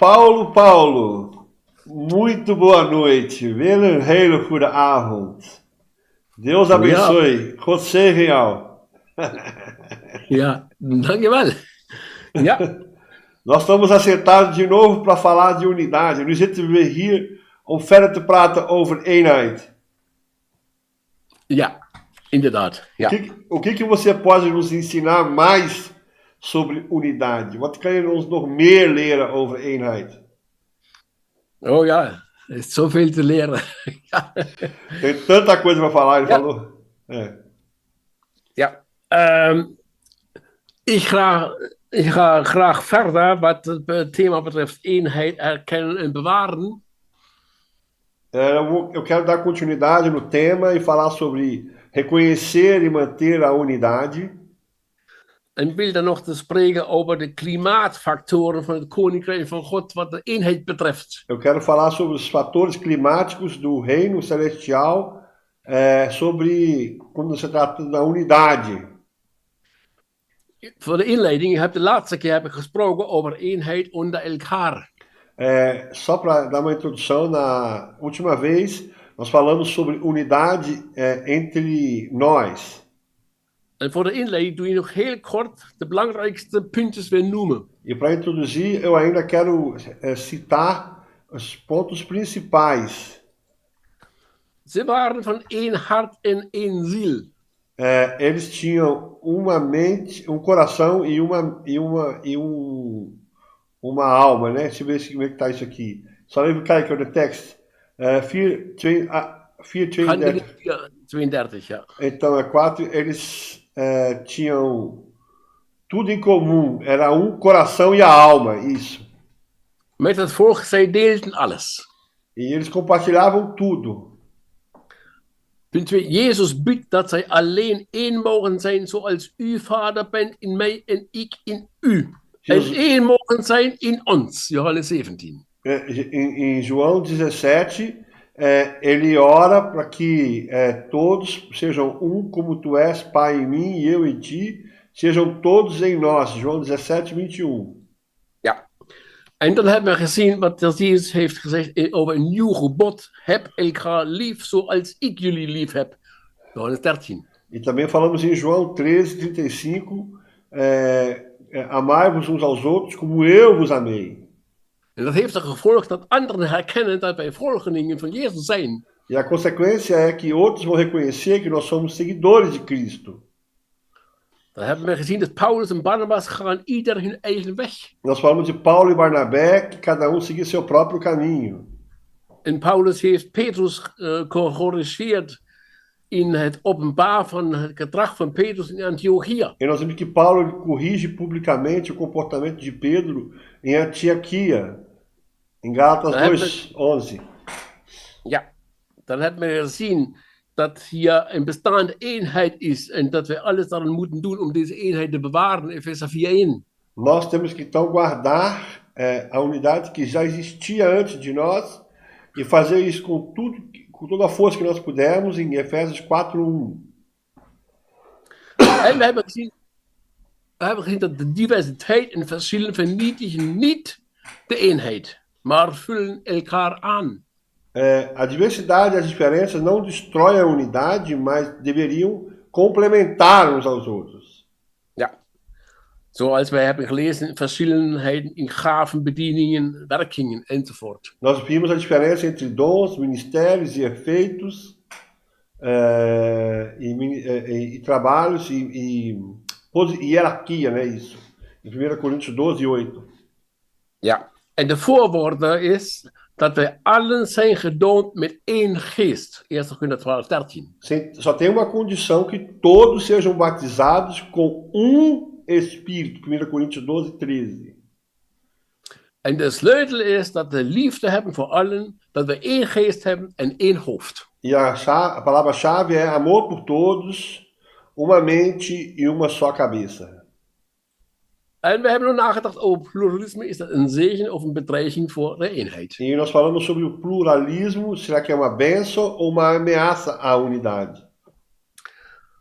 Paulo, muito boa noite. Een hele goede avond. Deus Ja, abençoe. God zegen jou. ja, dankjewel. Ja, Nós estamos acertados de novo para falar de unidade. Nu zitten we hier om verder te praten over eenheid. ja, inderdaad. Ja. O que você pode nos ensinar mais sobre unidade? Wat kan je ons nog meer leren over eenheid? Oh ja, er is zoveel te leren. Ja, Tem tanta coisa para falar, ele ja, falou. É. ja. Ik ga graag verder wat het thema betreft eenheid erkennen en bewaren. Eu quero dar continuidade no tema e falar sobre reconhecer e manter a unidade. En wil dan nog te spreken over de klimaatfactoren van het Koninkrijk van God wat de eenheid betreft. Eu quero falar sobre os fatores climáticos do reino celestial, sobre quando se trata da unidade. Voor de inleiding, ik heb de laatste keer gesproken over eenheid onder elkaar. Só para dar uma introdução, na última vez nós falamos sobre unidade entre nós. En voor de inleiding doe je nog heel kort de belangrijkste puntjes weer noemen. E para introduzir, eu ainda quero citar os pontos principais. Ze waren van één hart en één ziel. Eles tinham uma mente, um coração e uma alma, né? Deixa eu ver como é que tá isso aqui. Só even kijken de tekst. 4:32. Handelingen 32, ja. Então, 4, eles tinham tudo em comum. Era um coração e a alma, isso. Met het volk, zij deelden alles. E eles compartilhavam tudo. Punt 2. Jezus biedt dat zij alleen één mogen zijn zoals u vader bent in mij en ik in u. Jezus- En één mogen zijn in ons. Johannes 17. Em João 17, ele ora para que todos sejam um, como tu és, Pai, em mim e eu em ti, sejam todos em nós. João 17, 21. Ja. En dan hebben we gezien wat Jezus heeft gezegd over een nieuw gebod. Heb elkaar lief zoals ik jullie lief heb. Johannes 13. E também falamos em João 13, 35, amai-vos uns aos outros como eu vos amei. En dat heeft het gevolg dat anderen herkennen dat wij volgelingen van Jezus zijn. E a consequência é que outros vão reconhecer que nós somos seguidores de Cristo. Dan hebben we gezien dat Paulus en Barnabas gaan ieder hun eigen weg. Nós falamos de Paulo e Barnabé, que cada um seguia seu próprio caminho. En Paulus heeft Petrus gecorrigeerd in het openbaar van het gedrag van Petrus in Antiochia. E nós vimos que Paulo ele corrige publicamente o comportamento de Pedro em Antioquia, em Gálatas Daar hebben 2:11. Ja, dan hebben we gezien dat hier een bestaande eenheid is en dat we alles daaraan moeten doen om deze eenheid te bewaren. Efeze 4:1. Nós temos que então guardar a unidade que já existia antes de nós e fazer isso com tudo, com toda a força que nós pudermos em Efésios 4:1. En we hebben gezien dat de diversiteit en verschillen vernietigen niet de eenheid, maar vullen elkaar aan. A diversidade e as diferenças não destroem a unidade, mas deveriam complementar uns aos outros. Ja, zoals wij hebben gelezen, verschillenheden in gaven, bedieningen, werkingen enzovoort. Nós vimos a diferença entre dons, ministérios e efeitos, e trabalhos e hierarquia, né? Isso. Em 1 Coríntios 12:8. Ja, en de voorwaarde is dat wij allen zijn gedood met één geest. 1 Corinthians 12:13. Só tem uma condição, que todos sejam batizados com Espírito. 1 Coríntios 12:13. En de sleutel is dat we liefde hebben voor allen, dat we één geest hebben en één hoofd. E a palavra-chave é amor por todos, uma mente e uma só cabeça. En we hebben nog nagedacht over pluralisme. Is dat een zegen of een bedreiging voor de eenheid? E nós falamos sobre o pluralismo, será que é uma bênção ou uma ameaça à unidade?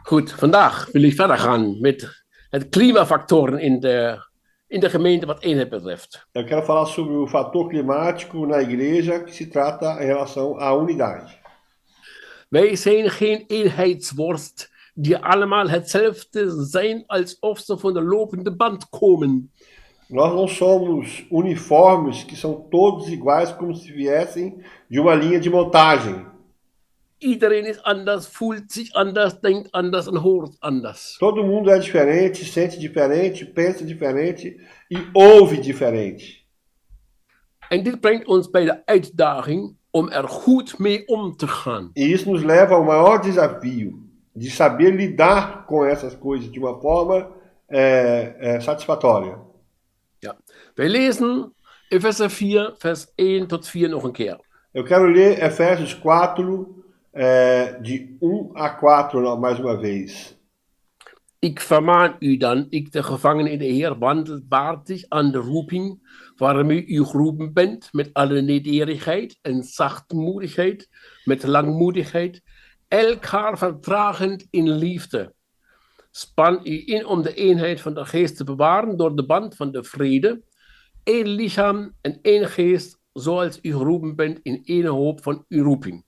Goed, vandaag wil ik verder gaan met het klimafactoren in de in de gemeente wat eenheid betreft. Eu quero falar sobre o fator climático na igreja que se trata em relação à unidade. Wij zijn geen eenheidsworst die allemaal hetzelfde zijn alsof ze van de lopende band komen. Nós não somos uniformes que são todos iguais como se viessem de uma linha de montagem. Iedereen is anders, voelt zich anders, denkt anders en hoort anders. Todo mundo é diferente, sente diferente, pensa diferente e ouve diferente. En dit brengt ons bij de uitdaging om er goed mee om te gaan. E isso nos leva ao maior desafio de saber lidar com essas coisas de uma forma satisfatória. Ja. Wij lezen Efezer 4, vers 1 tot 4 nog een keer. Eu quero ler Efésios 4, de 1 a 4 mais uma vez. Ik vermaan u dan, ik de gevangene in de Heer, wandelt waardig aan de roeping waarmee u geroepen bent, met alle nederigheid en zachtmoedigheid, met langmoedigheid, elkaar vertragend in liefde. Span u in om de eenheid van de geest te bewaren door de band van de vrede, één lichaam en één geest, zoals u geroepen bent in één hoop van uw roeping.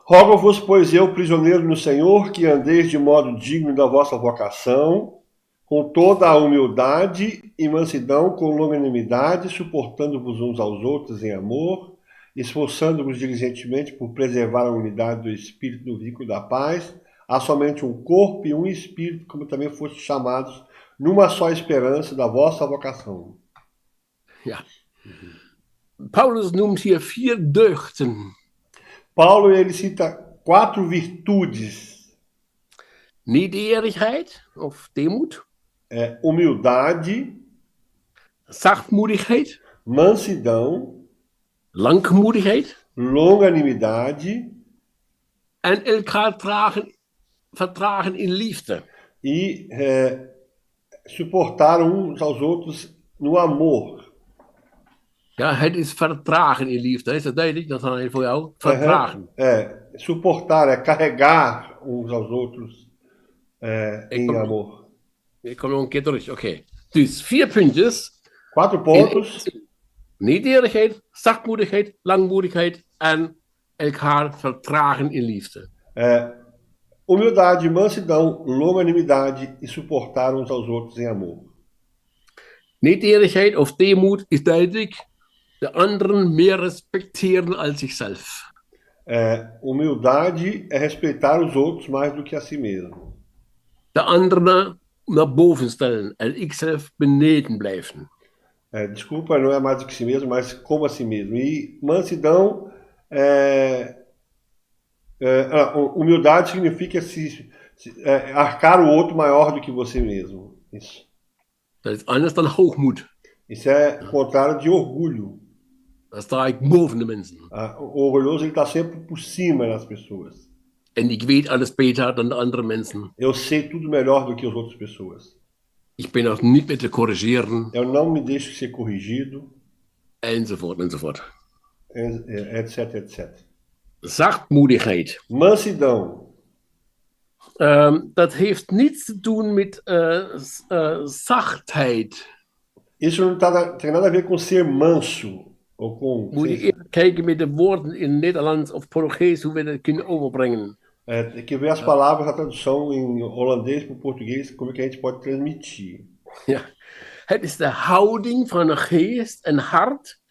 Rogo-vos, pois eu, prisioneiro no Senhor, que andeis de modo digno da vossa vocação, com toda a humildade e mansidão, com longanimidade, suportando-vos uns aos outros em amor, esforçando-vos diligentemente por preservar a unidade do Espírito no vínculo da paz. Há somente um corpo e um Espírito, como também fostes chamados, numa só esperança da vossa vocação. Ja. Paulus noemt hier 4 deugden. Paulo, ele cita 4 virtudes. Nederigheid of deemoed. Humildade, Zachtmoedigheid. mansidão, Langmoedigheid. longanimidade En elkaar vertragen in liefde. e suportar uns aos outros no amor. Ja, het is vertragen in liefde. Is dat duidelijk? Dat is voor jou. Vertragen. Suportar, carregar uns aos outros em amor. Ik kom nog een keer terug. Oké. Dus 4 puntjes. 4 pontos. Nederigheid, zachtmoedigheid, langmoedigheid en elkaar vertragen in liefde. Humildade, mansidão, longanimidade e suportar uns aos outros em amor. Nederigheid of deemoed is duidelijk. De anderen meer respecteren als zichzelf. Humildade é respeitar os outros mais do que a si mesmo. De anderen naar boven stellen en ikzelf beneden blijven. Desculpa, não é mais do que si mesmo, mas como a si mesmo. E mansidão, humildade significa arcar o outro maior do que você mesmo. Isso. Dat is anders dan hoogmoed. Isso é o contrário de orgulho. Dan sta ik boven de mensen. O orgulhoso, ele está sempre por cima das pessoas. En ik weet alles beter dan de andere mensen. Eu sei tudo melhor do que as outras pessoas. Ik ben ook niet meer te corrigeren. Eu não me deixo ser corrigido. Enzovoort, enzovoort. Etc, etc. Zachtmoedigheid. Mansidão. Dat heeft niets te doen met zachtheid. Isso não tem nada a ver com ser manso. Ou com, Moet je even kijken met de woorden in Nederlands of Portugees, hoe we dat kunnen overbrengen. Tem que ver as palavras, a tradução em holandês para o português, como é que a gente pode transmitir. Ja. Het is de houding van een geest en hart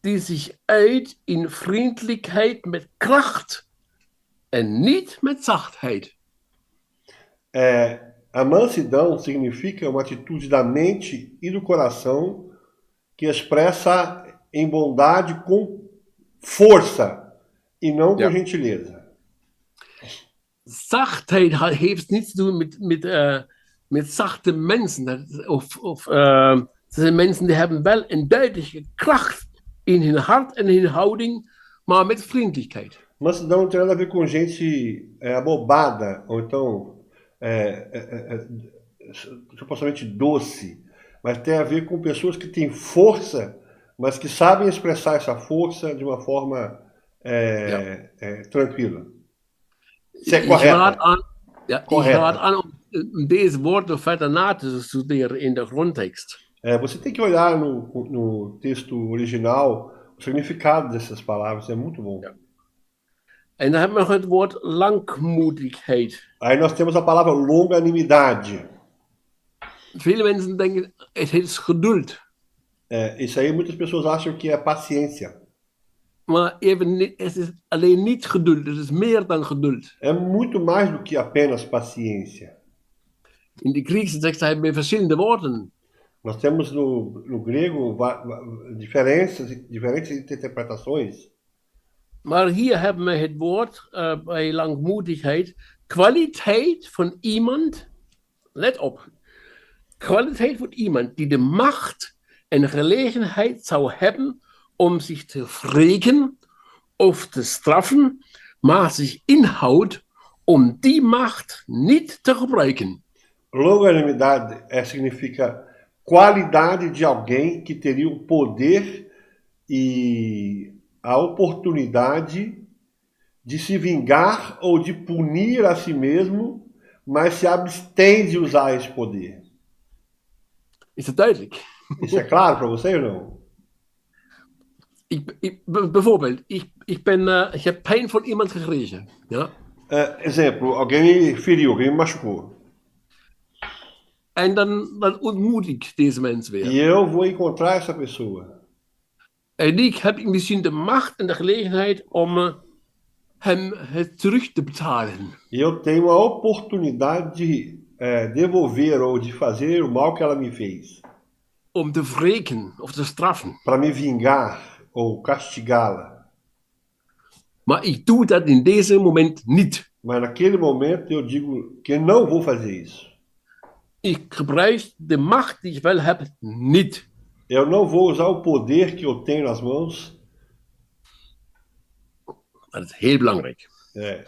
die zich uit in vriendelijkheid met kracht en niet met zachtheid. A mansidão significa uma atitude da mente e do coração que expressa em bondade com força e não com gentileza. Zachtheid heeft niets te doen met zachte mensen. Het zijn mensen die hebben wel een duidelijke kracht in hun hart en in hun houding, maar met vriendelijkheid. Mansidão não tem nada a ver com gente abobada, ou então supostamente doce, mas tem a ver com pessoas que têm força, mas que sabem expressar essa força de uma forma tranquila. Isso é correto. Ik raad aan deze woorden verder na te studeren in de grondtekst. Você tem que olhar no texto original o significado dessas palavras, é muito bom. Ja. En dan hebben we nog het woord langmoedigheid. Aí nós temos a palavra longanimidade. Vele mensen denken, het is geduld. Isso aí muitas pessoas acham que é paciência. Maar even, het is alleen niet geduld, het is meer dan geduld. É muito mais do que apenas paciência. In de Griekse tekst hebben we verschillende woorden. Nós temos no grego diferentes interpretações. Maar hier hebben we het woord bij langmoedigheid, kwaliteit van iemand, let op, kwaliteit van iemand die de macht en gelegenheid zou hebben om zich te wreken of te straffen, maar zich inhoudt om die macht niet te gebruiken. Longanimidade significa qualidade de alguém que teria o poder e a oportunidade de se vingar ou de punir a si mesmo, mas se abstém de usar esse poder. Is dat duidelijk? Isso é claro para você ou não? Bijvoorbeeld, ik heb pijn van iemand gekregen. Ja? Exemplo, alguém me feriu, alguém me machucou. En dan ontmoet ik deze mens weer. E eu vou encontrar essa pessoa. En ik heb misschien de macht en de gelegenheid om hem het terug te betalen. E eu tenho a oportunidade de devolver ou de fazer o mal que ela me fez. Om te wreken of te straffen. Para me vingar ou castigá-la. Maar ik doe dat in deze moment niet. Mas naquele momento eu digo que não vou fazer isso. Ik gebruik de macht die ik wel heb niet. Eu não vou usar o poder que eu tenho nas mãos. Dat is heel belangrijk. É.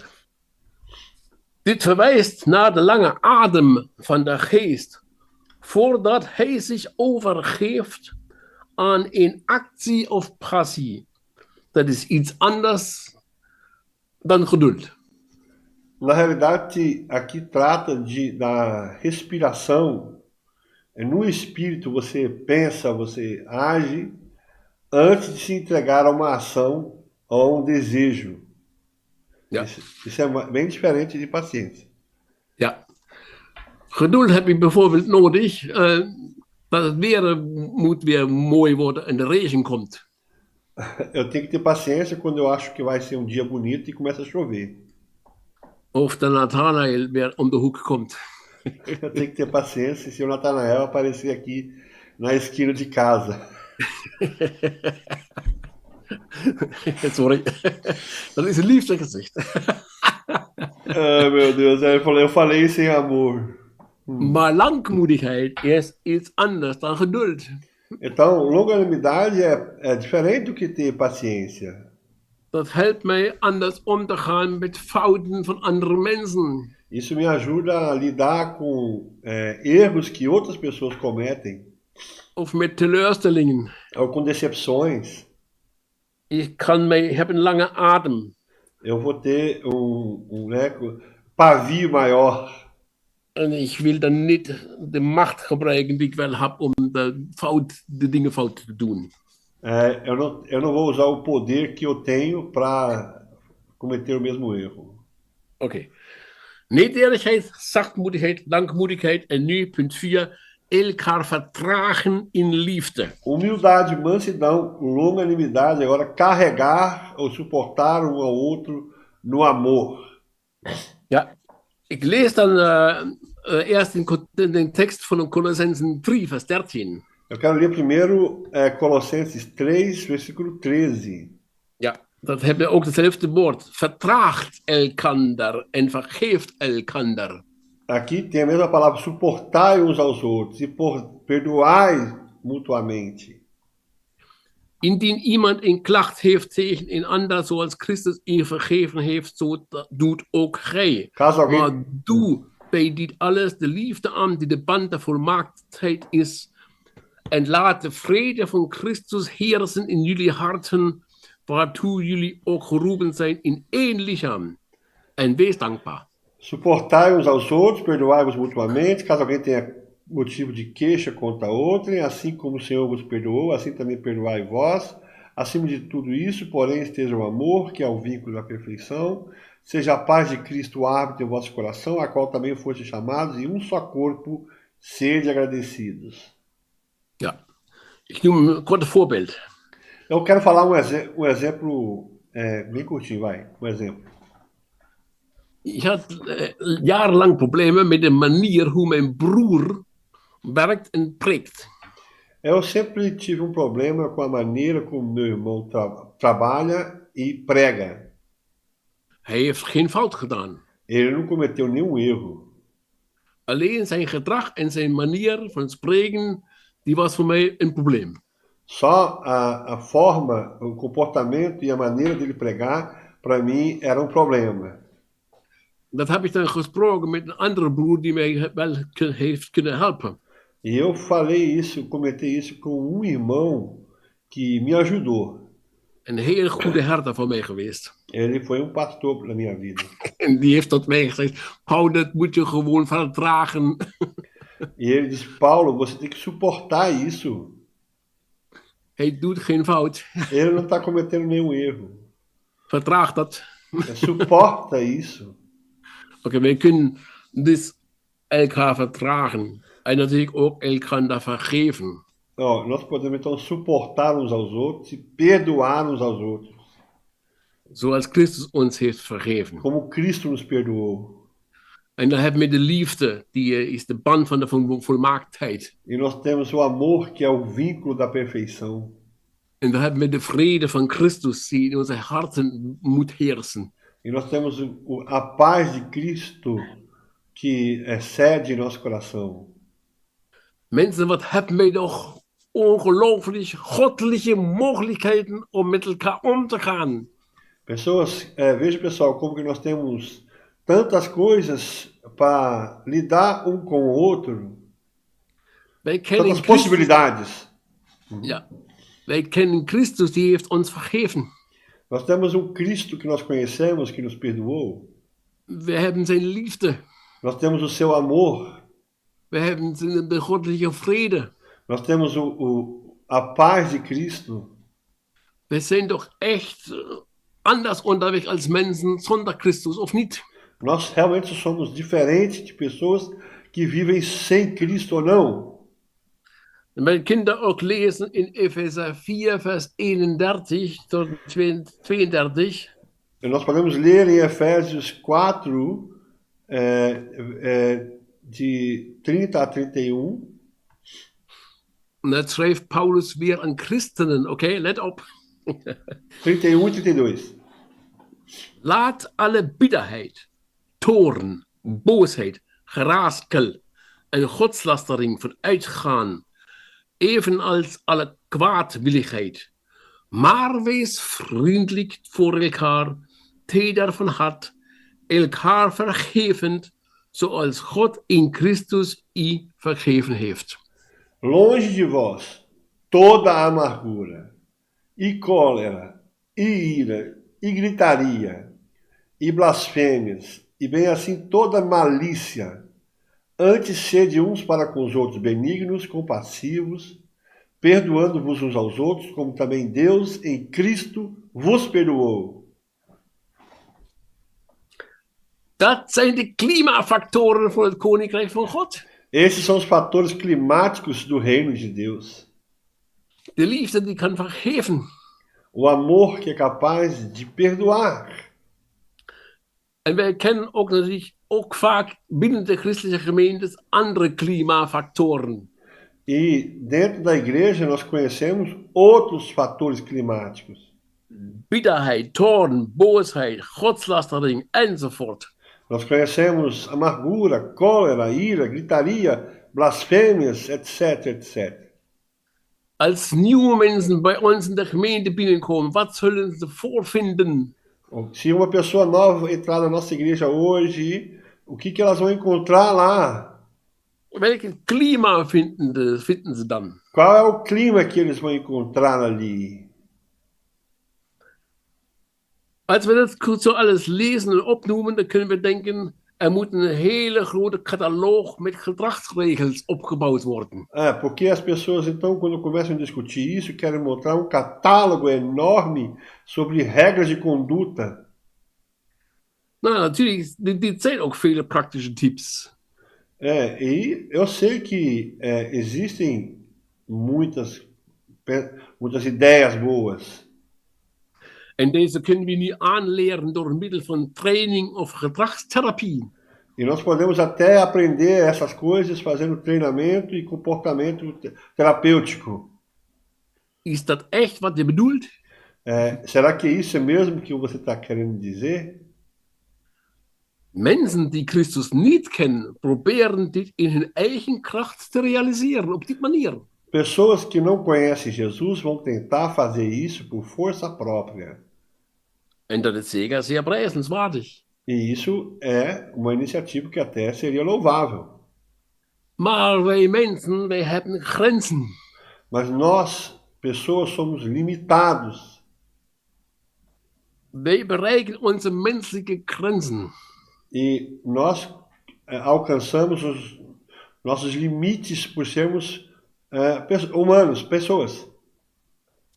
Dit verwijst naar de lange adem van de geest, voordat hij zich overgeeft aan een actie of passie. Dat is iets anders dan geduld. Na realidade, aqui trata da respiração. No espírito você pensa, você age antes de se entregar a uma ação ou a um desejo. Ja. Isso é bem diferente de paciência. Ja. Geduld heb je bijvoorbeeld nodig dat het weer moet weer mooi worden en de regen komt. Eu tenho que ter paciência quando eu acho que vai ser um dia bonito e começa a chover. Of de Nathanael weer om de hoek komt. Eu tenho que ter paciência se o Natanael aparecer aqui na esquina de casa. Sorry. Dat is een liefste gezicht. Ai, meu Deus, eu falei sem amor. Maar langmoedigheid is iets anders dan geduld. Então, longanimidade é diferente do que ter paciência. Dat helpt mij anders om te gaan met fouten van andere mensen. Isso me ajuda a lidar com erros que outras pessoas cometem. Of met teleurstellingen. Ou com decepções. Ik heb een lange adem. Eu vou ter pavio maior. En ik wil dan niet de macht gebruiken die ik wel heb om de dingen fout te doen. Eu não vou usar o poder que eu tenho para cometer o mesmo erro. Oké. Nederigheid, zachtmoedigheid, langmoedigheid. En nu punt 4. Elkaar vertragen in liefde. Humildade, mansidão, longanimidade. Agora, carregar ou suportar um ao outro no amor. Ja, ik lees dan eerst de tekst van Colossensen 3, vers 13. Eu quero ler primeiro Colossenses 3, versículo 13. Ja, dat hebben we ook hetzelfde woord. Vertraagt elkander en vergeeft elkander. Aqui tem a mesma palavra, suportai uns aos outros e perdoai mutuamente. Indien iemand een klacht heeft tegen een ander, zoals Christus je vergeven heeft, zo doet ook gij. Maar doe bij dit alles de liefde aan die de band der volmaaktheid is. En laat de vrede van Christus heersen in jullie harten, waartoe jullie ook geroepen zijn in één lichaam. En wees dankbaar. Suportai uns aos outros, perdoai-vos mutuamente, caso alguém tenha motivo de queixa contra outrem, assim como o Senhor vos perdoou, assim também perdoai vós. Acima de tudo isso, porém, esteja o amor, que é o vínculo da perfeição. Seja a paz de Cristo o árbitro em vosso coração, a qual também foste chamados, e um só corpo, sede agradecidos. Ja. Ich nehme ein kurzes Vorbild. Eu quero falar um exemplo bem curtinho, vai. Um exemplo. Ich hatte jahrelang Probleme mit der Manier, hoe mijn broer werkt en preekt. Eu sempre tive um problema com a maneira como meu irmão trabalha e prega. Hij heeft geen fout gedaan. Ele não cometeu nenhum erro. Alleen zijn gedrag en zijn manier van spreken, die was voor mij een probleem. Só a forma, o comportamento e a maneira dele pregar, para mim, era um problema. Dat heb ik dan gesproken met een andere broer die mij wel heeft kunnen helpen. E eu falei isso, comentei isso com um irmão que me ajudou. Een hele goede herder van mij geweest. Ele foi um pastor na minha vida. En die heeft tot mij gezegd, Paul, dat moet je gewoon verdragen. E ele disse, Paulo, você tem que suportar isso. Hij doet geen fout. Ele não está cometendo nenhum erro. Verdraag dat. Suporta isso. Oké, wij kunnen dus elkaar verdragen. En natuurlijk ook elkaar vergeven. Ó, nós podemos então suportar uns aos outros e perdoar uns aos outros. Zoals Christus ons heeft vergeven. Como Cristo nos perdoou. En dan hebben we de liefde, die is de band van de volmaaktheid. E nós temos o amor, que é o vínculo da perfeição. En dan hebben we de vrede van Christus, die in onze harten moet heersen. E nós temos a paz de Cristo, que excede em nosso coração. Mensen, wat hebben wij toch ongelooflijk goddelijke mogelijkheden om met elkaar om te gaan. Pessoas, veja pessoal, como que nós temos tantas coisas para lidar um com o outro. Wij kennen Tantas Christus, possibilidades. ja, wij kennen Christus, die heeft ons vergeven. Nós temos um Cristo que nós conhecemos, que nos perdoou. We hebben zijn liefde. Nós temos o seu amor. We hebben de goddelijke vrede. Nós temos a paz de Cristo. We zijn toch echt anders onderweg als mensen zonder Christus, of niet? Nós realmente somos diferentes de pessoas que vivem sem Cristo ou não. En mijn kinderen ook lezen in Efeze 4, vers 31 tot 32. E nós podemos ler em Efésios 4, de 30 a 31. En dat schreef Paulus weer aan christenen, oké, let op. 31 e 32. Laat alle bitterheid, toorn, boosheid, geraskel en godslastering vooruitgaan, evenals alle kwaadwilligheid. Maar wees vriendelijk voor elkaar, teder van hart, elkaar vergevend, zoals God in Christus u vergeven heeft. Longe de vós toda amargura, e cólera, e ira, e gritaria, e blasfêmias, e bem assim toda malícia. Antes sede uns para com os outros benignos, compassivos, perdoando-vos uns aos outros, como também Deus em Cristo vos perdoou. Dat zijn de klimafactoren voor het Koninkrijk van God. Esses são os fatores climáticos do reino de Deus. De liefde die kan vergeven. O amor que é capaz de perdoar. En wij kennen ook natuurlijk ook vaak binnen de christelijke gemeentes andere klimafactoren. E dentro da igreja nós conhecemos outros fatores climáticos. Bitterheid, toorn, boosheid, godslastering enzovoort. Nós conhecemos amargura, cólera, ira, gritaria, blasfêmias, etc, etc. Als nieuwe mensen bij ons in de gemeente binnenkomen, wat zullen ze voorvinden? Se uma pessoa nova entrar na nossa igreja hoje, o que elas vão encontrar lá? Welke klima vinden ze dan? Qual é o clima que eles vão encontrar ali? Als we dat zo alles lezen en opnoemen, dan kunnen we denken, moet een hele grote catalogus met gedragsregels opgebouwd worden. Porque as pessoas, então, quando começam a discutir isso, querem montar um catálogo enorme sobre regras de conduta. Nou, natuurlijk, dit zijn ook vele praktische tips. E eu sei que existem muitas ideias boas. En deze kunnen we nu aanleren door middel van training of gedragstherapie. E nós podemos até aprender essas coisas fazendo treinamento e comportamento terapêutico. Is dat echt wat je bedoelt? Será que isso é mesmo que você está querendo dizer? Mensen die Christus niet kennen, proberen dit in hun eigen kracht te realiseren op die manier. Pessoas que não conhecem Jesus vão tentar fazer isso por força própria. En dat is zeer prijzenswaardig. E isso é uma iniciativa que até seria louvável. Maar wij mensen, wij hebben grenzen. Mas nós, pessoas, somos limitados. Wij bereiken onze menselijke grenzen. E nós alcançamos os nossos limites por sermos humanos, pessoas.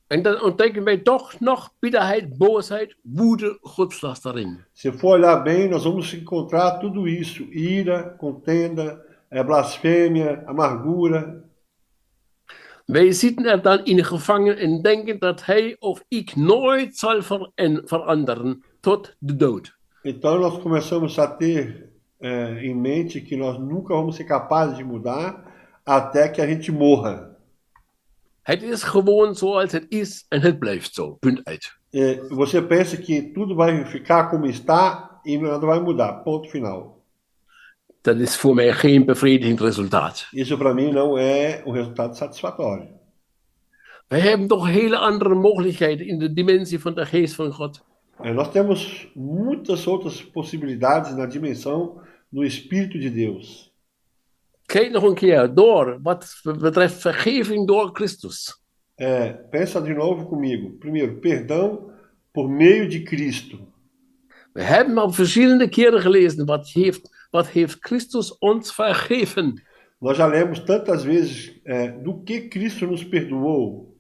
En dan ontdekken wij toch nog bitterheid, boosheid, woede, godslastering. Se for olhar bem, nós vamos encontrar tudo isso: ira, contenda, blasfêmia, amargura. Wij zitten er dan in gevangen en denken dat hij of ik nooit zal veranderen tot de dood. Então nós começamos a ter em mente que nós nunca vamos ser capazes de mudar até que a gente morra. Het is gewoon zoals het is en het blijft zo. Punt uit. Você pensa que tudo vai ficar como está e nada vai mudar. Ponto final. Dat is voor mij geen bevredigend resultaat. Isso para mim não é um resultado satisfatório. Wij hebben toch hele andere mogelijkheden in de dimensie van de geest van God. Nós temos muitas outras possibilidades na dimensão do Espírito de Deus. Kijk nog een keer door wat betreft vergeving door Christus. Pensa de novo comigo. Primeiro, perdão por meio de Cristo. We hebben al verschillende keren gelezen wat heeft Christus ons vergeven. Nós já lemos tantas vezes do que Cristo nos perdoou.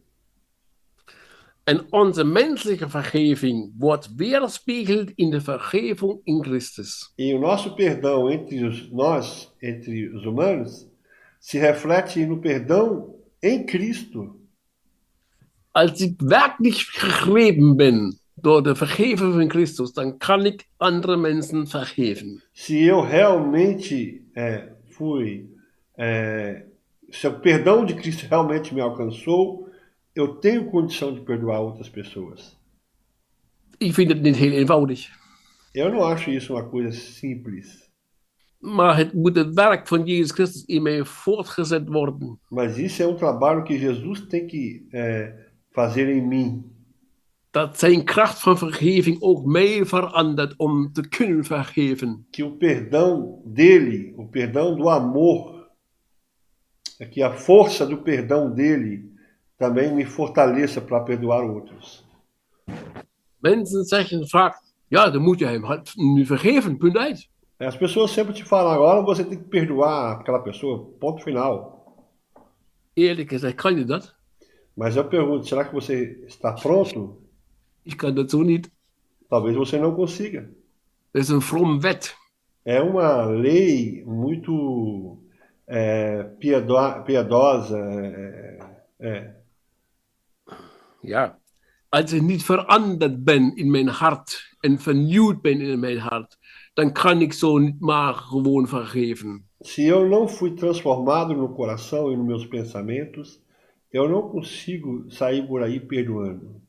En onze menselijke vergeving wordt weerspiegeld in de vergeving in Christus. E o nosso perdão entre os humanos, se reflete no perdão em Cristo. Als ik werkelijk gegrepen ben door de vergeving van Christus, dan kan ik andere mensen vergeven. Se eu realmente se o perdão de Cristo realmente me alcançou, eu tenho condição de perdoar outras pessoas. Ik vind het niet heel eenvoudig. Eu não acho isso uma coisa simples. Maar het moet het werk van Jezus Christus in mij voortgezet worden. Mas isso é um trabalho que Jesus tem que fazer em mim. Dat zijn kracht van vergeving ook mij verandert om te kunnen vergeven. Que o perdão dele, o perdão do amor, que a força do perdão dele também me fortaleça para perdoar outros. Mensen zeggen vaak, ja, dan moet je hem nu vergeven, punt uit. As pessoas sempre te falam, agora você tem que perdoar aquela pessoa, ponto final. Eerlijk gezegd, kan je dat? Mas eu pergunto, será que você está pronto? Ik kan dat zo niet. Talvez você não consiga. Dat is een from wet. É uma lei muito piedosa. Ja, als ik niet veranderd ben in mijn hart en vernieuwd ben in mijn hart, dan kan ik zo niet maar gewoon vergeven. Se eu não fui transformado no coração e nos meus pensamentos, eu não consigo sair por aí perdoando.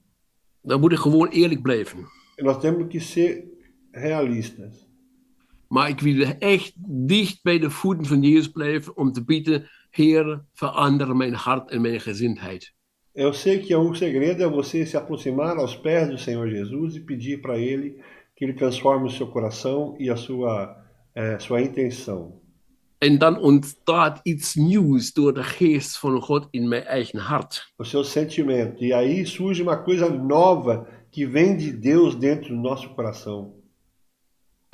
Dan moet ik gewoon eerlijk blijven. Nós temos que ser realistas. Maar ik wil echt dicht bij de voeten van Jezus blijven om te bidden, Heer, verander mijn hart en mijn gezindheid. Eu sei que um segredo é você se aproximar aos pés do Senhor Jesus e pedir para Ele que Ele transforme o seu coração e a sua intenção. En dan ontstaat iets nieuws door de geest van God in mijn eigen hart. O seu sentimento. E aí surge uma coisa nova que vem de Deus dentro do nosso coração.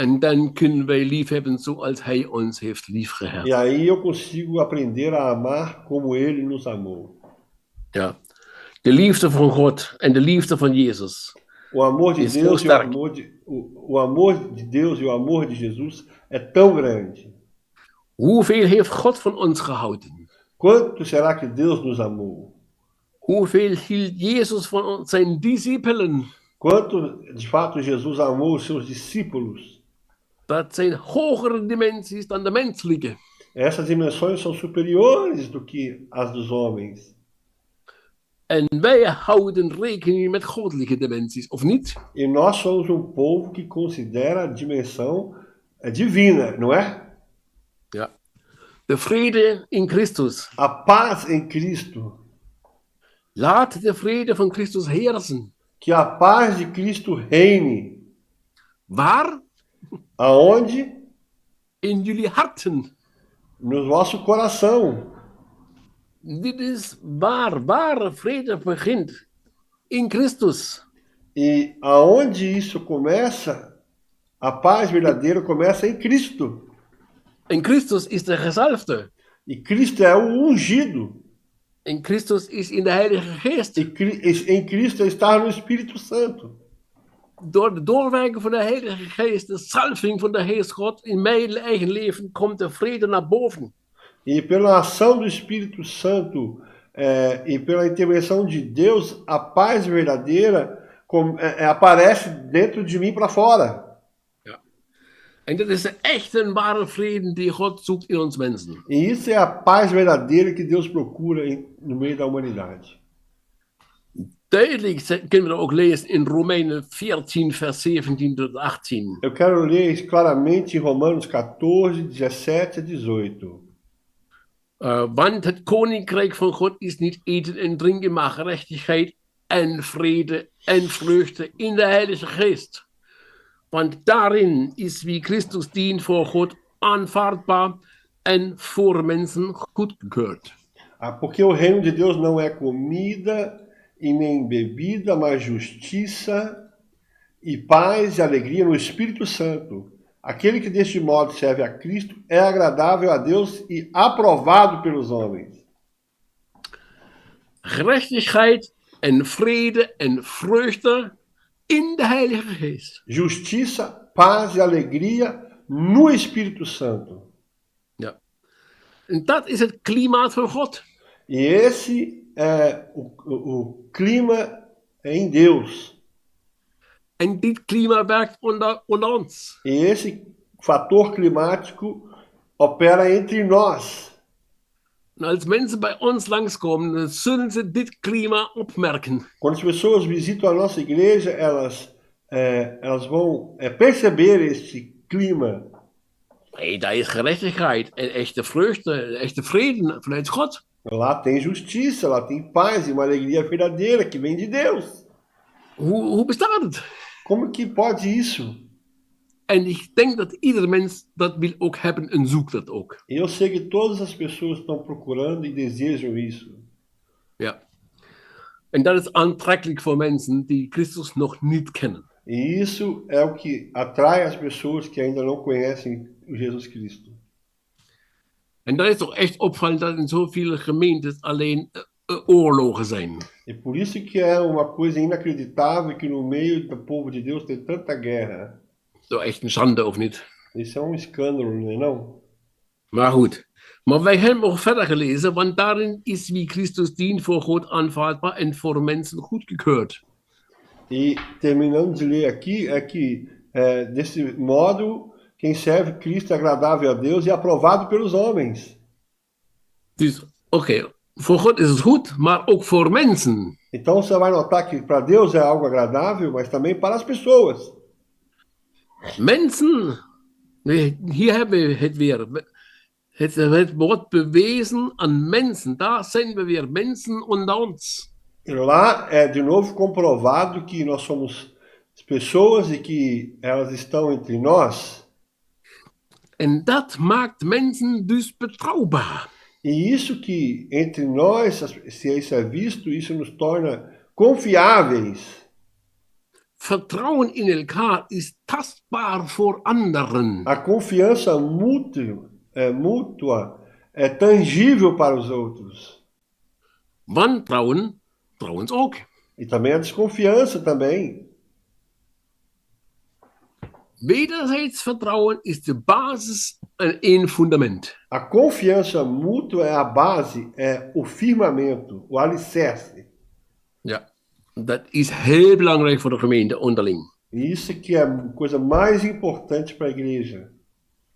En dan kunnen wij liefhebben zoals hij ons heeft liefgehad. E aí eu consigo aprender a amar como ele nos amou. Ja. De liefde van God en de liefde van Jezus O amor de is zo Deus e o sterk. amor de Deus e o amor de Jesus é tão grande. Hoeveel heeft God van ons gehouden? Quanto será que Deus nos amou? Hoeveel hield Jezus van ons, zijn discipelen? Quanto de fato Jesus amou os seus discípulos? Dat zijn hogere dimensies dan de menselijke. Essas dimensões são superiores do que as dos homens. En wij houden rekening met goddelijke dimensies, of niet? E nós somos um povo que considera a dimensão divina, não é? Ja. De vrede in Christus. A paz em Cristo. Laat de vrede van Christus heersen. Que a paz de Cristo reine. Waar? Aonde? In jullie harten. No nosso coração. Dit is waar ware vrede begint. In Christus. E aonde isso começa? A paz verdadeira começa em Cristo. In Christus is de gezalfde. E Cristo é o ungido. In Christus is in de Heilige Geest. Em Cristo está no Espírito Santo. Door de doorwerken van de Heilige Geest, de salving van de Geest God in mijn eigen leven, komt de vrede naar boven. E pela ação do Espírito Santo e pela intervenção de Deus, a paz verdadeira aparece dentro de mim para fora. Ja. En dat is de echte en ware vrede die God zoekt in ons mensen. E isso é a paz verdadeira que Deus procura no meio da humanidade. Duidelijk kunnen we dat ook lezen in Romeinen 14, vers 17 tot 18. Eu quero ler isso claramente em Romanos 14, 17 a 18. Want het koninkrijk van God is niet eten en drinken, maar gerechtigheid en vrede en vreugde in de Heilige Geest. Want daarin is wie Christus dient voor God aanvaardbaar en voor mensen goedgekeurd. Porque o reino de Deus não é comida e nem bebida, mas justiça e paz e alegria no Espírito Santo. Aquele que deste modo serve a Cristo é agradável a Deus e aprovado pelos homens. Gerechtigheid en vrede en vreugde in de Heilige Geest. Justiça, paz e alegria no Espírito Santo. Ja. En dat is het klimaat van God. E esse é o clima em Deus. En dit klima werkt onder ons. E esse fator climático opera entre nós. En als mensen bij ons langskomen, dan zullen ze dit klima opmerken. Quando as pessoas visitam a nossa igreja, elas vão perceber este clima. Nee, daar is gerechtigheid en echte vreugde, echte vrede vanuit God. Lá tem justiça, lá tem paz e uma alegria verdadeira que vem de Deus. Hoe bestaat het? Como que pode isso? En ik denk dat ieder mens dat wil ook hebben en zoekt dat ook. Eu sei que todas as pessoas estão procurando e desejam isso. Ja. En dat is aantrekkelijk voor mensen die Christus nog niet kennen. E isso é o que atrai as pessoas que ainda não conhecem Jesus Cristo. En dat is toch echt opvallend dat in zoveel gemeentes alleen oorlogen zijn. E por isso que é uma coisa inacreditável que no meio do povo de Deus tem tanta guerra. Toch echt een schande, of niet? Isso é escândalo, não é não? Maar goed. Maar wij hebben nog verder gelezen, want daarin is wie Christus dient voor God aanvaardbaar en voor mensen goedgekeurd. E terminando de ler aqui, é que desse modo, quem serve Cristo é agradável a Deus e aprovado pelos homens. Dus, oké, voor God is het goed, maar ook voor mensen. Então você vai notar que para Deus é algo agradável, mas também para as pessoas. Mensen, hier hebben we het weer. Het wordt bewezen aan mensen. Daar zijn we weer, mensen onder ons. E lá é de novo comprovado que nós somos pessoas e que elas estão entre nós. En dat maakt mensen dus betrouwbaar. E isso que entre nós, se isso é visto, isso nos torna confiáveis. Vertrauen in elkaar is tastbaar voor anderen. A confiança mútua é tangível para os outros. Wantrouwen trouwens ook. E também a desconfiança também. Wederzijds vertrouwen is de basis en één fundament. A confiança mútua é a base, é o firmamento, o alicerce. Ja, dat is heel belangrijk voor de gemeente onderling. E isso que é a coisa mais importante para a igreja.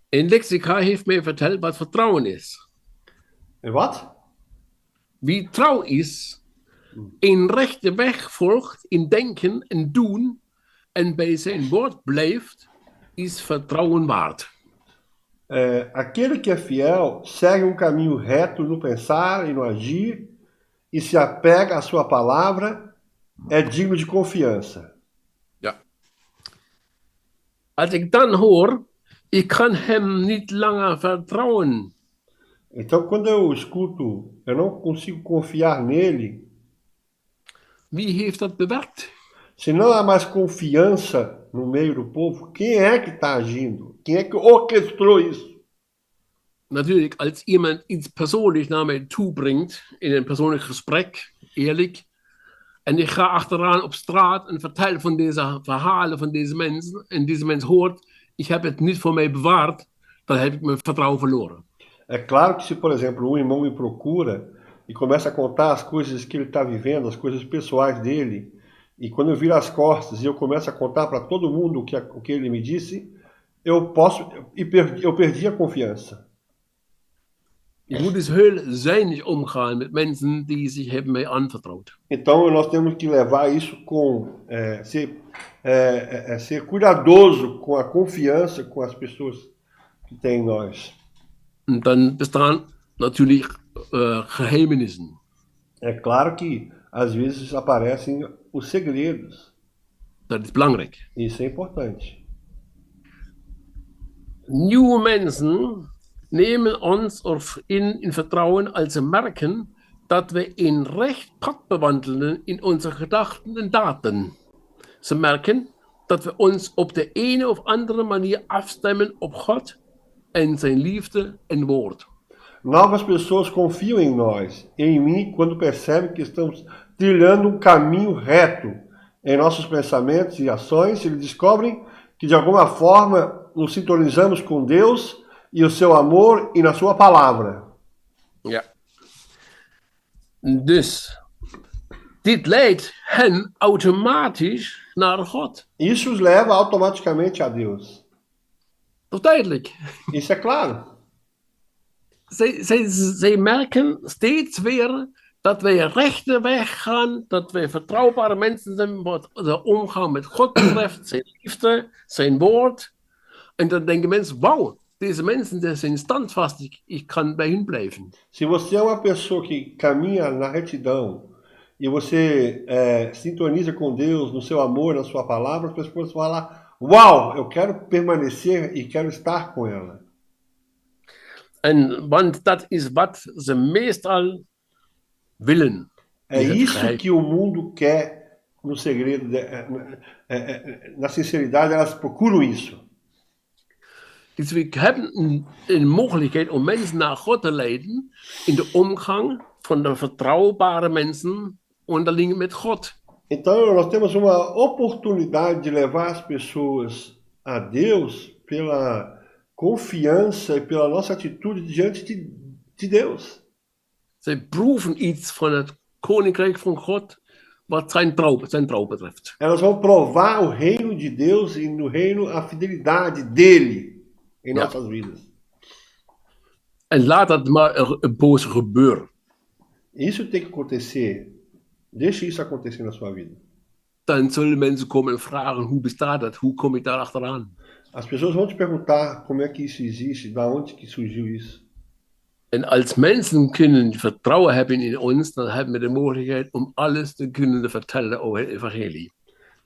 En Lexica heeft mij verteld wat vertrouwen is. E wat? Wie trouw is, een rechte weg volgt in denken en doen en bij zijn woord blijft, is vertrouwen waard. Aquele que é fiel segue um caminho reto no pensar e no agir e se apega à sua palavra, é digno de confiança. Ja. Als ik dan hoor, ik kan hem niet langer vertrouwen. Então, quando eu escuto, eu não consigo confiar nele, Wie heeft dat bewerkt? se não há mais confiança no meio do povo, quem é que está agindo? Quem é que orquestrou isso? Natuurlijk, als iemand iets persoonlijks naar mij toe brengt, in een persoonlijk gesprek, eerlijk, en ik ga achteraan op straat en vertel van deze verhalen van deze mensen, en deze mens hoort, ik heb het niet voor mij bewaard, dan heb ik mijn vertrouwen verloren. É claro que se, por exemplo, um irmão me procura e começa a contar as coisas que ele está vivendo, as coisas pessoais dele, e quando eu viro as costas e eu começo a contar para todo mundo o que ele me disse, eu perdi a confiança. Ik moet dus heel zuinig omgaan met mensen die zich hebben mij aanvertrouwd. Então nós temos que levar isso com ser cuidadoso com a confiança com as pessoas que têm em nós. En dan bestaan natuurlijk geheimenissen. É claro que às vezes aparecem os segredos. Dat is belangrijk. Isso é importante. Nieuwe mensen nemen ons in vertrouwen als ze merken dat we een recht pad bewandelen in onze gedachten en daden. Ze merken dat we ons op de ene of andere manier afstemmen op God en zijn liefde en woord. Novas pessoas confiam em nós e em mim quando percebem que estamos trilhando um caminho reto em nossos pensamentos e ações. Eles descobrem que de alguma forma nos sintonizamos com Deus e o seu amor e na sua palavra. Ja. Dus dit leidt hen automatisch naar God. Isso os leva automaticamente a Deus. Dat is duidelijk. Isso é claro. Zij merken steeds weer dat wij rechte weg gaan, dat wij vertrouwbare mensen zijn wat de omgang met God betreft, zijn liefde, zijn woord. En dan denken mensen, wauw, deze mensen zijn standvastig, ik kan bij hun blijven. Se você é uma pessoa que caminha na retidão e você sintoniza com Deus no seu amor, na sua palavra, as pessoas falam, uau, eu quero permanecer e quero estar com ela. Want dat is wat ze meestal willen. É isso que o mundo quer no segredo, na sinceridade, elas procuram isso. Dus we hebben een mogelijkheid om mensen naar God te leiden in de omgang van de vertrouwbare mensen onderling met God. Então nós temos uma oportunidade de levar as pessoas a Deus pela confiança e pela nossa atitude diante de Deus. Zij proeven iets van het koninkrijk van God wat zijn trouw betreft. Elas vão provar o reino de Deus e no reino a fidelidade dele em nossas vidas. En laat dat maar een poos gebeuren. Isso tem que acontecer. Deixe isso acontecer na sua vida. Dan zullen mensen komen en vragen, hoe bestaat dat? Hoe kom ik daar achteraan? As pessoas vão te perguntar como é que isso existe, da onde que surgiu isso. En als mensen kunnen vertrouwen hebben in ons, dan hebben we de mogelijkheid om alles te kunnen vertellen over het evangelie.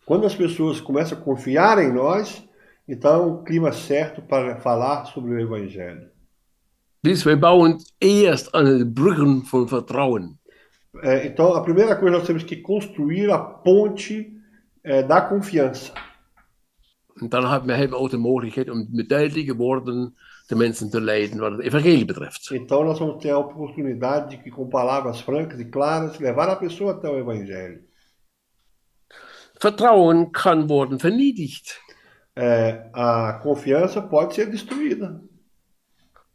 Quando as pessoas começam a confiar em nós, então é um clima certo para falar sobre o evangelho. Dus wij bouwen eerst aan de bruggen van vertrouwen. Então a primeira coisa nós temos que construir a ponte dá confiança. En dan hebben we ook de mogelijkheid om met duidelijke woorden de mensen te leiden wat het evangelie betreft. Então nós vamos ter a oportunidade de que, com palavras francas e claras, levar a pessoa até o Evangelho. Vertrouwen kan worden vernietigd. A confiança pode ser destruída.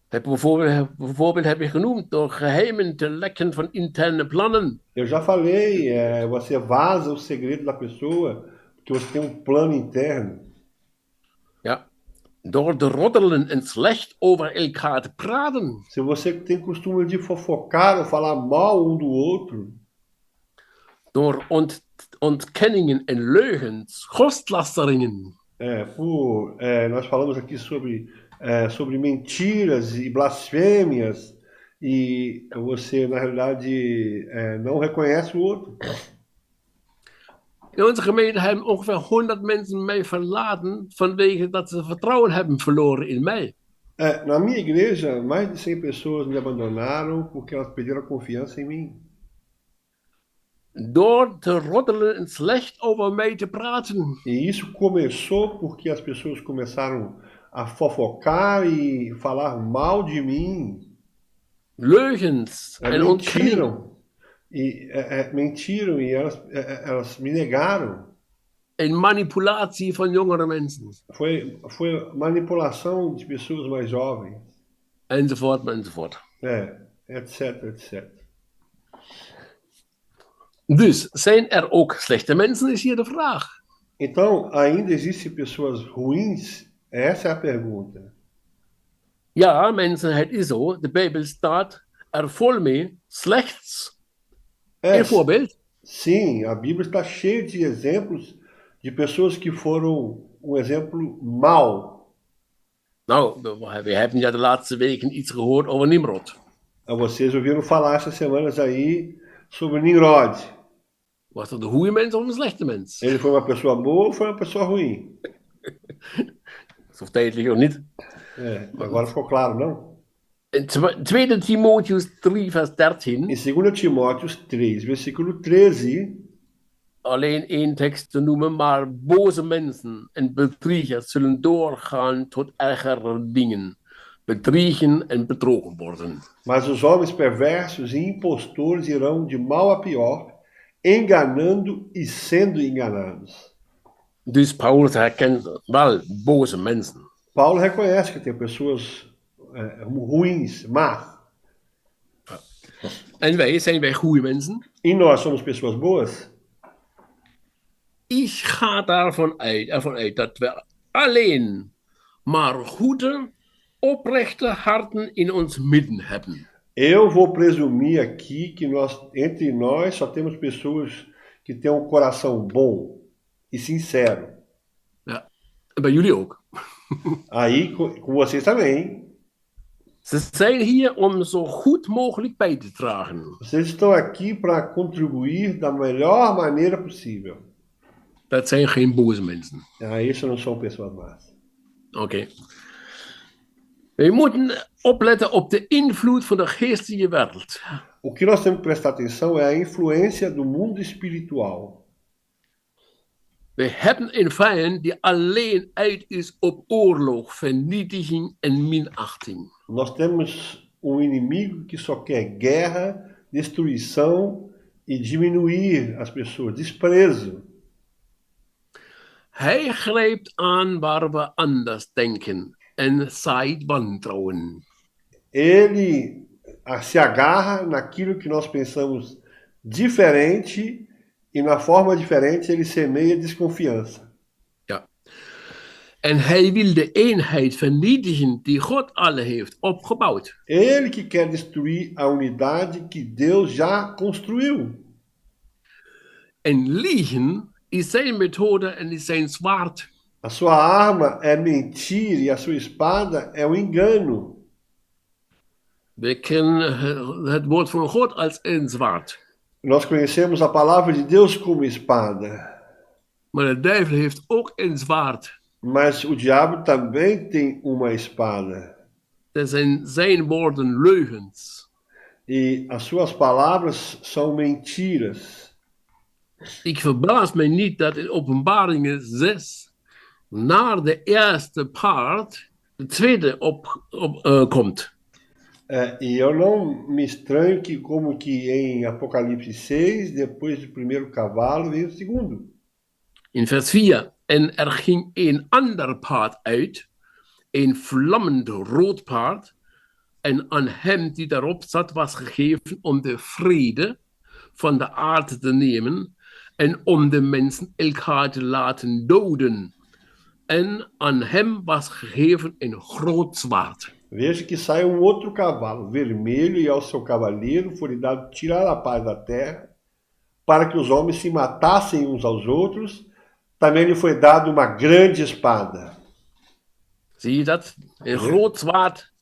Bijvoorbeeld heb je genoemd door geheimen te lekken van interne plannen. Eu já falei, você vaza o segredo da pessoa porque você tem um plano interno. Ja. Door te roddelen en slecht over elkaar te praten. Se você tem costume de fofocar ou falar mal um do outro, Door ontkenningen en leugens, godslasteringen. Nós falamos aqui sobre mentiras e blasfêmias, e você, na realidade, não reconhece o outro. In onze gemeente hebben ongeveer 100 mensen mij verlaten vanwege dat ze vertrouwen hebben verloren in mij. Na minha igreja, mais de 100 pessoas me abandonaram porque elas perderam a confiança em mim. Door te roddelen en slecht over mij te praten. E isso começou porque as pessoas começaram a fofocar e falar mal de mim. Leugens en ontkenningen. Mentiram e elas me negaram. En manipulatie van jongere mensen. Foi manipulação de pessoas mais jovens. Enzovoort, enzovoort. Etc, etc. Dus zijn er ook slechte mensen, is hier de vraag. Então, ainda existem pessoas ruins? Essa é a pergunta. Ja, mensen, het is zo. De Bijbel staat er vol mee slechts. Een voorbeeld. Sim, a Bíblia está cheia de exemplos de pessoas que foram um exemplo mau. Nou, we hebben ja de laatste weken iets gehoord over Nimrod. Vocês ouviram falar essas semanas aí sobre Nimrod. Was dat een goede mens of een slechte mens? Ele foi uma pessoa boa ou foi uma pessoa ruim? Of tijdelijk of niet. Agora ficou claro, não? In 2 Timotheus 3 vers 13. Em 2 Timóteos 3, versículo 13. Alleen één tekst te noemen, maar boze mensen en bedriegers zullen doorgaan tot ergere dingen. Bedriegen en bedrogen worden. Mas os homens perversos e impostores irão de mal a pior, enganando e sendo enganados. Dus Paulus herkent wel boze mensen. Paulo reconhece que tem pessoas ruins, más. En zijn wij goede mensen? E nós somos pessoas boas? Ik ga ervan uit dat we alleen maar goede, oprechte harten in ons midden hebben. Eu vou presumir aqui que entre nós só temos pessoas que têm um coração bom e sincero. Ja, en bij jullie ook. Aí com vocês também. Ze zijn hier om zo goed mogelijk bij te dragen. Vocês estão aqui para contribuir da melhor maneira possível. Dat zijn geen boze mensen. Isso não são pessoas más. Oké. We moeten opletten op de invloed van de geestelijke wereld. O que nós temos que prestar atenção é a influência do mundo espiritual. We hebben een vijand die alleen uit is op oorlog, vernietiging en minachting. Nós temos um inimigo que só quer guerra, destruição e diminuir as pessoas, desprezo. Hij grijpt aan waar we anders denken en zaait wantrouwen. Ele se agarra naquilo que nós pensamos diferente e na forma diferente ele semeia desconfiança. Ja. En hij wil de eenheid vernietigen die God alle heeft opgebouwd. Ele que quer destruir a unidade que Deus já construiu. En liegen is zijn methode en is zijn zwaard. A sua arma é mentir e a sua espada é o engano. We kennen het woord van God als een zwaard. Nós conhecemos a palavra de Deus como espada. Maar de duivel heeft ook een zwaard. Mas o diabo também tem uma espada. Dat zijn woorden leugens. E as suas palavras são mentiras. Ik verbaas mij niet dat in Openbaringen 6 na de eerste part de tweede komt. E eu não me estranho que, como que em Apocalipse 6, depois do primeiro cavalo, vem o segundo. In vers 4. En er ging een ander paard uit, een vlammend rood paard, en aan hem die daarop zat was gegeven om de vrede van de aarde te nemen en om de mensen elkaar te laten doden. En aan hem was gegeven een groot zwaard. Veja que sai um outro cavalo vermelho e ao seu cavaleiro foi dado tirar a paz da terra, para que os homens se matassem uns aos outros. Também lhe foi dado uma grande espada. Zie je dat? Een groot zwaard.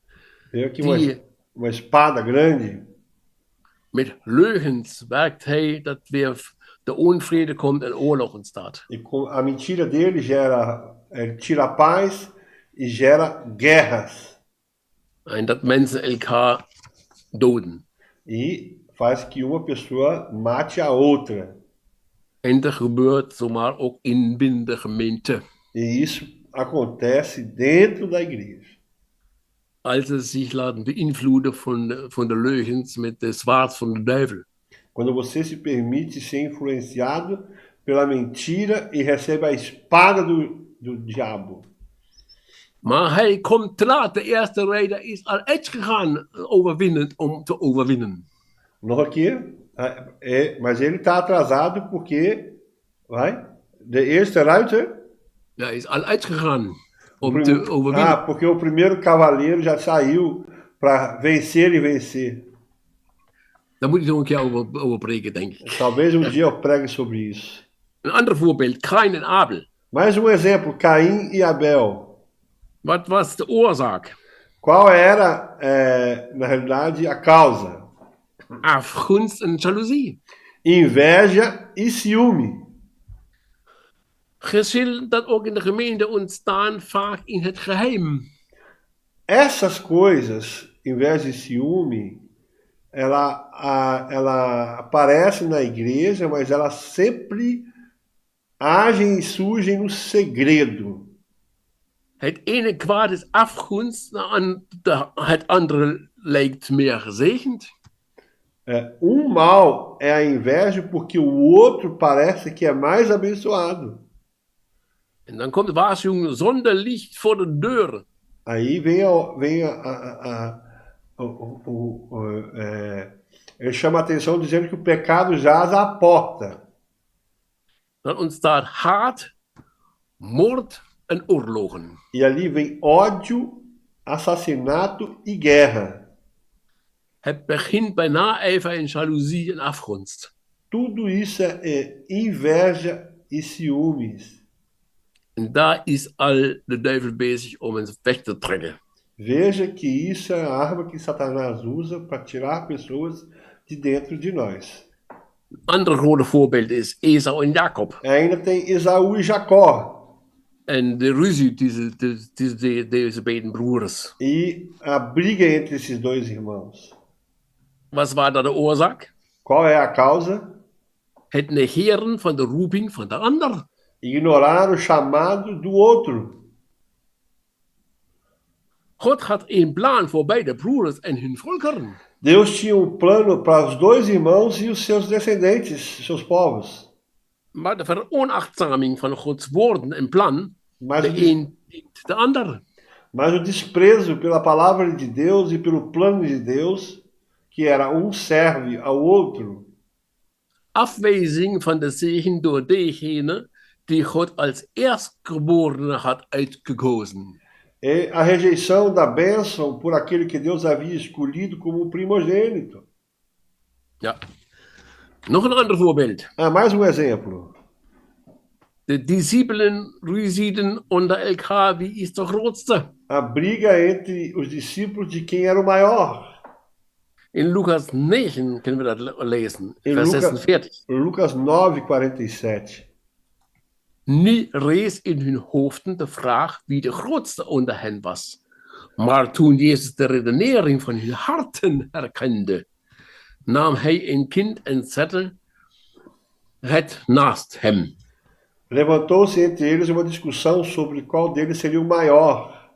Veja aqui uma espada grande. Met leugens werkt hij dat weer de onvrede komt en oorlog ontstaat. E com a mentira dele ele tira a paz e gera guerras. En dat mensen elkaar doden. E faz que uma pessoa mate a outra. En dat gebeurt zomaar ook binnen de gemeente. E isso acontece dentro da igreja. Als ze zich laten beïnvloeden van de leugens met de zwaard van de duivel. Quando você se permite ser influenciado pela mentira e recebe a espada do diabo. Maar hij komt te laat. De eerste rijder is al uitgegaan om te overwinnen. Nog een keer. Mas ele está atrasado porque... De eerste ruiter... Hij is al uitgegaan om te overwinnen. Porque o primeiro cavaleiro já saiu para vencer e vencer. Daar moet ik nog een keer over preken, denk ik. Talvez dia eu pregue sobre isso. Een ander voorbeeld, Kain en Abel. Mais exemplo, Caim e Abel. Wat was de oorzaak? Qual era, na realidade, a causa? Afgunst en jaloezie. Inveja e ciúme. Geschillen dat ook in de gemeente ontstaan vaak in het geheim. Essas coisas, inveja e ciúme, ela aparece na igreja, mas ela sempre agem e surgem no segredo. Het ene kwaad is afgunst, het andere lijkt meer gezegend. Mal é a inveja porque o outro parece que é mais abençoado. En dan komt de waarschuwing zonder licht voor de deur. Aí ele chama a atenção dizendo que o pecado jaz à porta. Dan ontstaat haat, moord en oorlogen. E ali vem ódio, assassinato e guerra. Het begint bij naijver en jaloezie en afgunst. Tudo isso é inveja e ciúmes. En daar is al de duivel bezig om ons weg te trekken. Veja que isso é a arma que Satanás usa para tirar pessoas de dentro de nós. Een ander grote voorbeeld is Esau en Jacob. Ainda tem Esaú e Jacó. En de ruzie tussen deze beiden broers. E a briga entre esses dois irmãos. Wat was daar de oorzaak? Qual é a causa? Het negeren van de roeping van de ander. Ignorar o chamado do outro. God had een plan voor beide broers en hun volkeren. Deus tinha plano para os dois irmãos e os seus descendentes, seus povos. Maar de veronachtzaming van Gods woorden en plan, de een dient de ander. Mas o desprezo pela palavra de Deus e pelo plano de Deus, que era serve ao outro. Afwijzing van de zegen door degene die God als eerstgeborene had uitgekozen. E a rejeição da bênção por aquele que Deus havia escolhido como primogênito. Ja. Nog een ander voorbeeld. Mais exemplo. De discipelen ruzieden onder elkaar wie is de grootste. A briga entre os discípulos de quem era o maior. In Lucas 9 kunnen we dat lezen, vers 46. Lucas 9:47. Nu rees in hun hoofden de vraag wie de grootste onder hen was. Maar toen Jezus de redenering van hun harten herkende, nam hij een kind en zette het naast hem. Levantou-se entre eles uma discussão sobre qual deles seria o maior.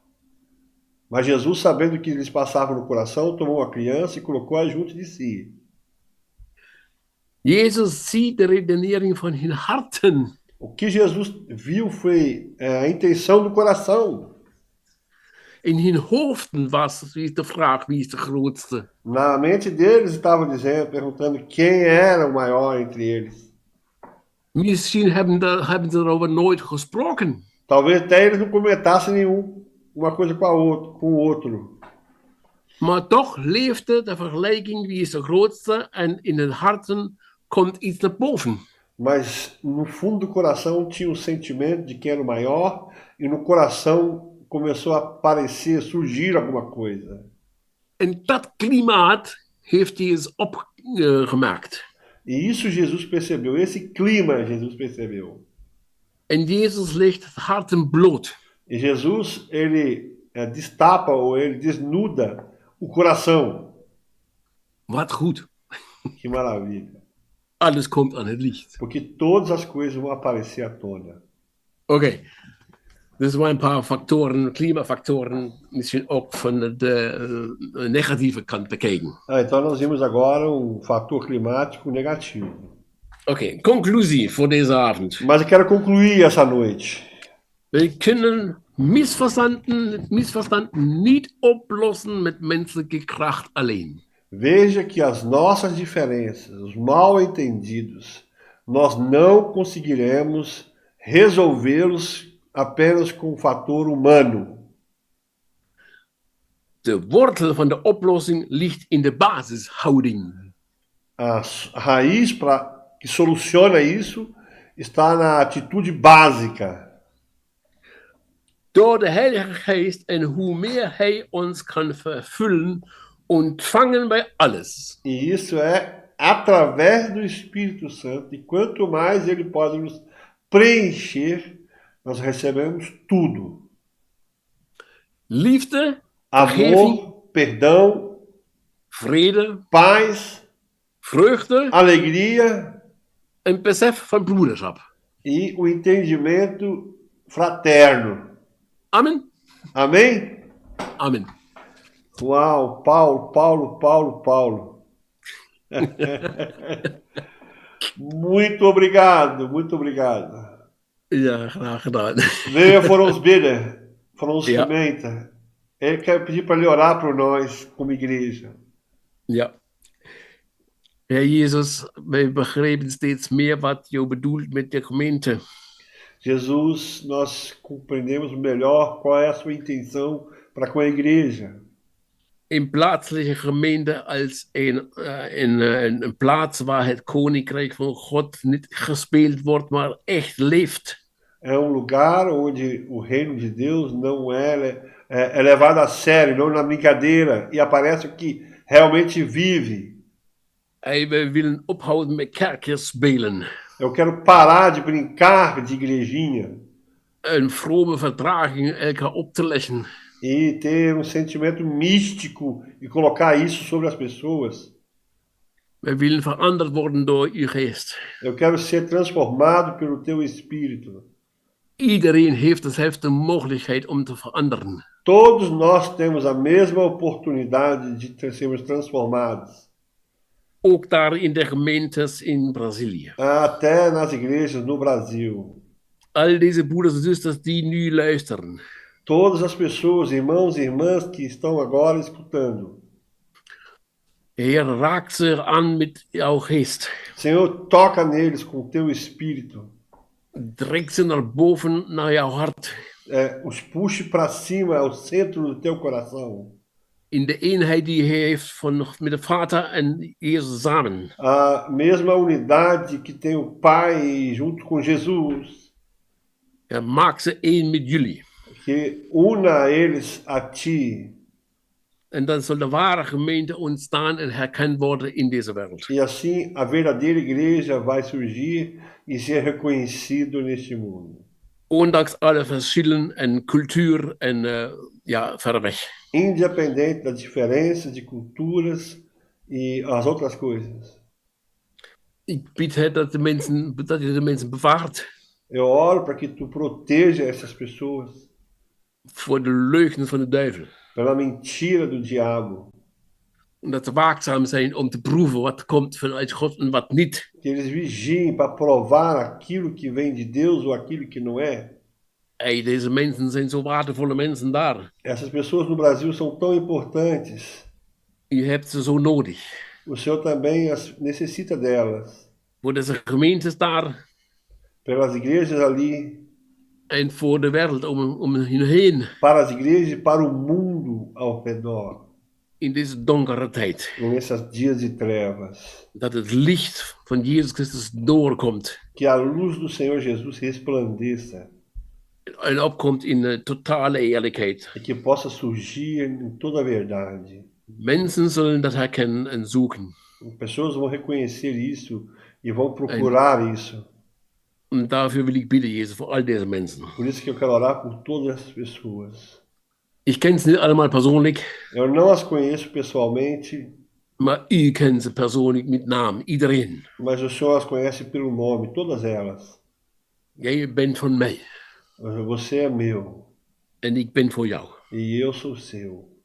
Mas Jesus, sabendo que lhes passava no coração, tomou a criança e colocou-a junto de si. Jezus ziet de redenering van hun harten. O que Jesus viu foi a intenção do coração. In hun hoofden was de vraag wie is de grootste. Na mente deles estavam dizendo, perguntando quem era o maior entre eles. Misschien hebben ze erover nooit gesproken. Talvez até eles não comentassem uma coisa com o outro. Maar toch leefde de vergelijking wie is de grootste en in het harten komt iets naar boven. Mas no fundo do coração tinha o sentimento de quem era o maior e no coração começou a aparecer, surgir alguma coisa. En dat klimaat heeft Jezus opgemaakt. E isso Jesus percebeu, esse clima Jesus percebeu. En Jezus legt het harten bloot. E Jesus, ele destapa ou ele desnuda o coração. Wat goed. Que maravilha. Alles komt aan het licht. Porque todas as coisas vão aparecer à tona. Oké. Dus er waren een paar factoren, klimafactoren, misschien ook van de negatieve kant bekeken. Então nós vimos agora um fator climático negativo. Oké, conclusie voor deze avond. Mas eu quero concluir essa noite. We kunnen misverstand niet oplossen met menselijke kracht alleen. Veja que as nossas diferenças, os mal entendidos, nós não conseguiremos resolvê-los apenas com o fator humano. De wortel van de oplossing ligt in de basishouding. A raiz que soluciona isso está na atitude básica. Door de Heilige Geest en hoe meer Hij ons kan vervullen, ontvangen wij alles. E isso é através do Espírito Santo. E quanto mais ele pode nos preencher, nós recebemos tudo. Liefde, Amor, perdão, vrede, paz, vreugde alegria en besef van broederschap. e o entendimento fraterno. Amen. Amém? Amen. Uau, Paulo. Muito obrigado, muito obrigado. Ja, graag gedaan. Venha voor ons bidden, voor ons Ja. gemeente. Eu quero pedir para ele orar por nós como igreja. Ja. Herr Jesus, wij begrijpen steeds meer wat je bedoelt met de gemeente. Jesus, nós compreendemos melhor qual é a sua intenção para com a igreja. Een plaatselijke gemeente als een plaats waar het koninkrijk van God niet gespeeld wordt, maar echt leeft. É lugar onde o reino de Deus não é levado a sério, não na brincadeira, e aparece o que realmente vive. We willen ophouden met kerkspelen. Eu quero parar de brincar de igrejinha. Een vrome verdraging elkaar op te leggen. E ter sentimento místico e colocar isso sobre as pessoas. We willen veranderd worden door uw geest. Eu quero ser transformado pelo teu espírito. Iedereen heeft dezelfde mogelijkheid om te veranderen. Todos nós temos a mesma oportunidade de sermos transformados. Ook daar in de gemeentes in Brazilië. Até nas igrejas no Brasil. Al deze broeders en zusters die nu luisteren. Todas as pessoas, irmãos e irmãs que estão agora escutando. Heer, raak ze aan met jouw geest. Senhor, toca neles com o teu espírito. Trek ze naar boven, naar jouw hart. Os puxe para cima, ao centro do teu coração. In de eenheid die hij heeft met de Vader en Jezus samen. A mesma unidade que tem o Pai junto com Jesus. Ja, maak ze één met jullie. Que una eles a ti. En dan zal de ware gemeente ontstaan en herkend worden in deze wereld. E assim a verdadeira igreja vai surgir e ser reconhecido neste mundo. Ondanks alle verschillen en cultuur en verder weg. Independente das diferenças de culturas e as outras coisas. Ik bid, Herr, dat je de mensen bewaart Eu oro para que tu proteja essas pessoas voor de leugen van de duivel. pela mentira do diabo. En dat ze waakzaam zijn om te proeven wat komt vanuit God en wat niet. Que eles vigiem para provar aquilo que vem de Deus ou aquilo que não é. Hey, deze mensen zijn zo waardevolle mensen daar. Essas pessoas no Brasil são tão importantes. Je hebt ze zo nodig. O Senhor também necessita delas. Voor deze gemeentes daar Pelas igrejas ali, en voor de wereld om hen heen. para as igrejas e para o mundo ao redor. In deze donkere tijd. Nesses dias de trevas. Dat het licht van Jezus Christus doorkomt. Que a luz do Senhor Jesus resplandeça. En opkomt in totale eerlijkheid. E que possa surgir em toda a verdade. Mensen zullen dat herkennen en zoeken. Pessoas vão reconhecer isso e vão procurar isso. En daarvoor wil ik bidden, Jezus, voor al deze mensen. Por isso que eu quero orar por todas essas pessoas. Ich kenne sie nicht allemaal persoonlijk. Eu não as conheço pessoalmente. Maar u kent ze persoonlijk met naam, iedereen. Mas o Senhor as conhece pelo nome, todas elas. Jij bent van mij. Você é meu. En ik ben voor jou. E eu sou seu.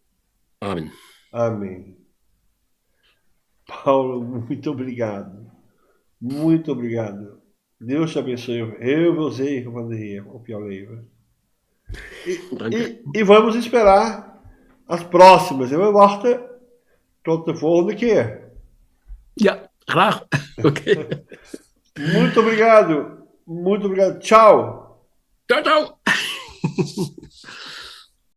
Amen. Amém. Paulo, muito obrigado. Muito obrigado. Deus te abençoe. Eu usei o Piauleira. E vamos esperar as próximas. Eu wachten tot de volgende keer. Ja, graag. Oké. Muito obrigado. Muito obrigado. Tchau. Ciao, ciao.